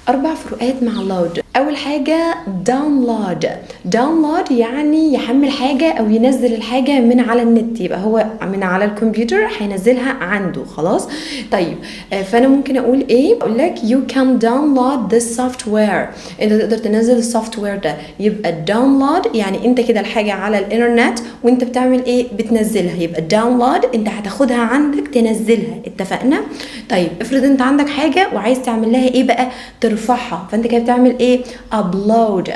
4 فروقات مع load. اول حاجه download يعني يحمل حاجه او ينزل الحاجه من على النت، يبقى هو من على الكمبيوتر هينزلها عنده خلاص. طيب فانا ممكن اقول ايه؟ اقول لك you can download this software، انت تقدر تنزل السوفت وير ده. يبقى download يعني انت كده الحاجه على الانترنت وانت بتعمل ايه؟ بتنزلها. يبقى download انت هتاخدها عندك تنزلها، اتفقنا؟ طيب افرض انت عندك حاجه وعايز تعمل لها ايه بقى؟ ترفعها، فانت كده بتعمل ايه؟ upload.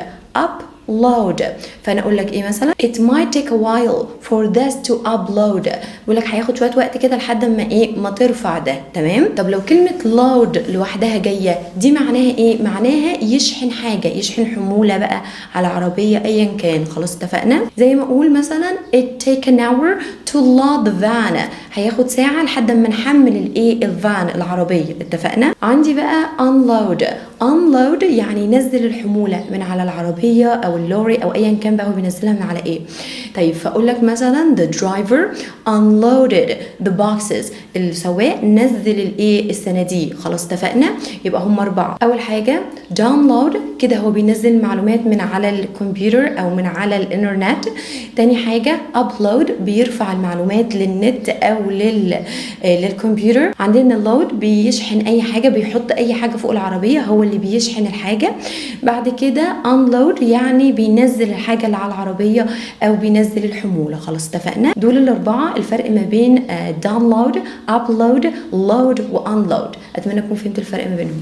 فانا اقول لك ايه مثلا؟ it might take a while for this to upload، بقول لك هياخد شويه وقت كده لحد ما ايه؟ ما ترفع ده. تمام؟ طب لو كلمه load لوحدها جايه دي معناها ايه؟ معناها يشحن حاجه، يشحن حموله بقى على عربيه ايا كان. خلاص اتفقنا؟ زي ما اقول مثلا it take an hour to load the van، هياخد ساعه لحد ما نحمل الايه؟ الفان العربيه. اتفقنا؟ عندي بقى unload يعني ينزل الحموله من على العربيه او اللوري او ايا كان بقى هو بينزلها من على ايه. طيب فاقول لك مثلا the driver unloaded the boxes، السواق نزل الايه؟ الصناديق. خلاص اتفقنا؟ يبقى هم 4. اول حاجه download، كده هو بينزل معلومات من على الكمبيوتر او من على الانترنت. تاني حاجه upload بيرفع المعلومات للنت او للكمبيوتر. عندنا load بيشحن اي حاجه، بيحط اي حاجه فوق العربيه، هو اللي بيشحن الحاجه. بعد كده unload يعني بينزل الحاجه اللي على العربيه او بينزل الحموله. خلاص اتفقنا؟ دول ال4 الفرق ما بين download upload load وunload. اتمنى تكون فهمت الفرق ما بينهم.